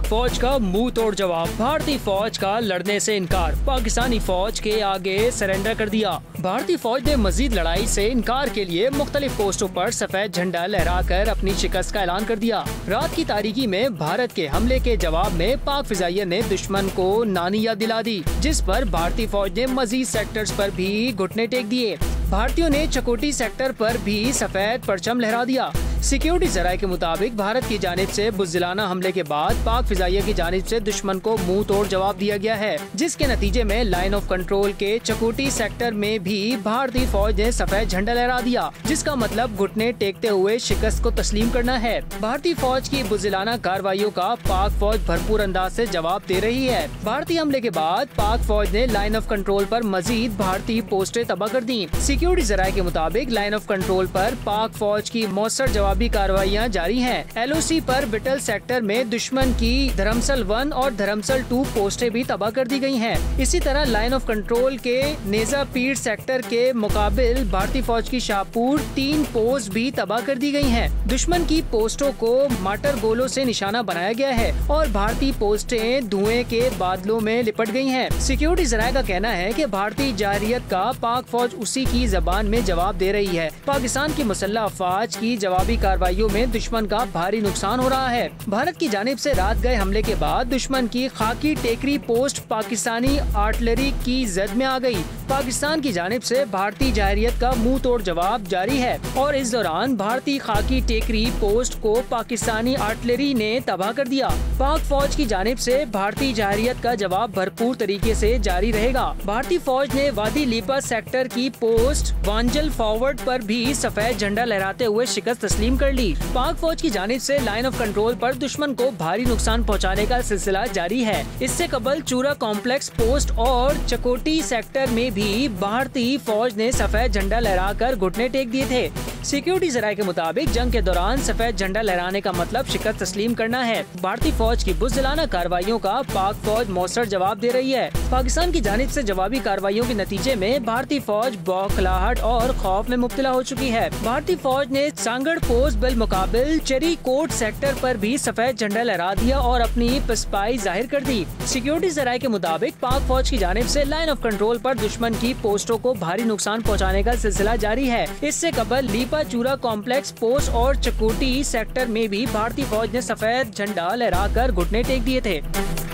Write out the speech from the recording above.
फौज का मुंह तोड़ जवाब। भारतीय फौज का लड़ने से इनकार, पाकिस्तानी फौज के आगे सरेंडर कर दिया। भारतीय फौज ने मजीद लड़ाई से इनकार के लिए मुख्तलिफ पोस्टों पर सफेद झंडा लहराकर अपनी शिकस्त का ऐलान कर दिया। रात की तारीकी में भारत के हमले के जवाब में पाक फिजाइया ने दुश्मन को नानी याद दिला दी, जिस पर भारतीय फौज ने मजीद सेक्टर्स पर भी घुटने टेक दिए। भारतीयों ने चकोटी सेक्टर पर भी सफेद परचम लहरा दिया। सिक्योरिटी जराये के मुताबिक भारत की जानिब से बुज़दिलाना हमले के बाद पाक फिजाइया की जानिब से दुश्मन को मुंह तोड़ जवाब दिया गया है, जिसके नतीजे में लाइन ऑफ कंट्रोल के चकोटी सेक्टर में भी भारतीय फौज ने सफेद झंडा लहरा दिया, जिसका मतलब घुटने टेकते हुए शिकस्त को तस्लीम करना है। भारतीय फौज की बुज़दिलाना कार्रवाइयों का पाक फौज भरपूर अंदाज से जवाब दे रही है। भारतीय हमले के बाद पाक फौज ने लाइन ऑफ कंट्रोल पर मजीद भारतीय पोस्टें तबाह कर दी। सिक्योरिटी जराये के मुताबिक लाइन ऑफ कंट्रोल पर पाक फौज की मौसर जवाबी कार्रवाइयाँ जारी हैं। LOC पर बिटल सेक्टर में दुश्मन की धर्मसल 1 और धर्मसल 2 पोस्टें भी तबाह कर दी गई हैं। इसी तरह लाइन ऑफ कंट्रोल के नेजा पीर सेक्टर के मुकाबिल भारतीय फौज की शाहपुर 3 पोस्ट भी तबाह कर दी गई हैं। दुश्मन की पोस्टों को माटर गोलों से निशाना बनाया गया है और भारतीय पोस्टें धुएं के बादलों में लिपट गई हैं। सिक्योरिटी जराये का कहना है कि भारतीय जारियत का पाक फौज उसी की जबान में जवाब दे रही है। पाकिस्तान की मुसल्लह अफवाज की जवाबी कार्रवाइयों में दुश्मन का भारी नुकसान हो रहा है। भारत की जानिब से रात गए हमले के बाद दुश्मन की खाकी टेकरी पोस्ट पाकिस्तानी आर्टिलरी की जद में आ गई। पाकिस्तान की जानिब से भारतीय जारियत का मुंह तोड़ जवाब जारी है और इस दौरान भारतीय खाकी टेकरी पोस्ट को पाकिस्तानी आर्टिलरी ने तबाह कर दिया। पाक फौज की जानिब से भारतीय जारियत का जवाब भरपूर तरीके से जारी रहेगा। भारतीय फौज ने वादी लीपा सेक्टर की पोस्ट वांजल फॉरवर्ड पर भी सफेद झंडा लहराते हुए शिकस्त तस्लीम कर ली। पाक फौज की जानिब से लाइन ऑफ कंट्रोल पर दुश्मन को भारी नुकसान पहुंचाने का सिलसिला जारी है। इससे कबल चूरा कॉम्प्लेक्स पोस्ट और चकोटी सेक्टर में भी भारतीय फौज ने सफेद झंडा लहराकर घुटने टेक दिए थे। सिक्योरिटी जराये के मुताबिक जंग के दौरान सफेद झंडा लहराने का मतलब शिकस्त तस्लीम करना है। भारतीय फौज की बुज़दिलाना कार्रवाइयों का पाक फौज मौसर जवाब दे रही है। पाकिस्तान की जानिब से जवाबी कार्रवाइयों के नतीजे में भारतीय फौज बौखलाहट और खौफ में मुब्तला हो चुकी है। भारतीय फौज ने सांगड़ पोस्ट बिल मुकाबिल चेरी कोट सेक्टर पर भी सफेद झंडा लहरा दिया और अपनी पसपाई जाहिर कर दी। सिक्योरिटी जराये के मुताबिक पाक फौज की जानिब से लाइन ऑफ कंट्रोल पर दुश्मन की पोस्टों को भारी नुकसान पहुंचाने का सिलसिला जारी है। इससे कबल लीपा चूरा कॉम्प्लेक्स पोस्ट और चकोटी सेक्टर में भी भारतीय फौज ने सफेद झंडा लहराकर घुटने टेक दिए थे।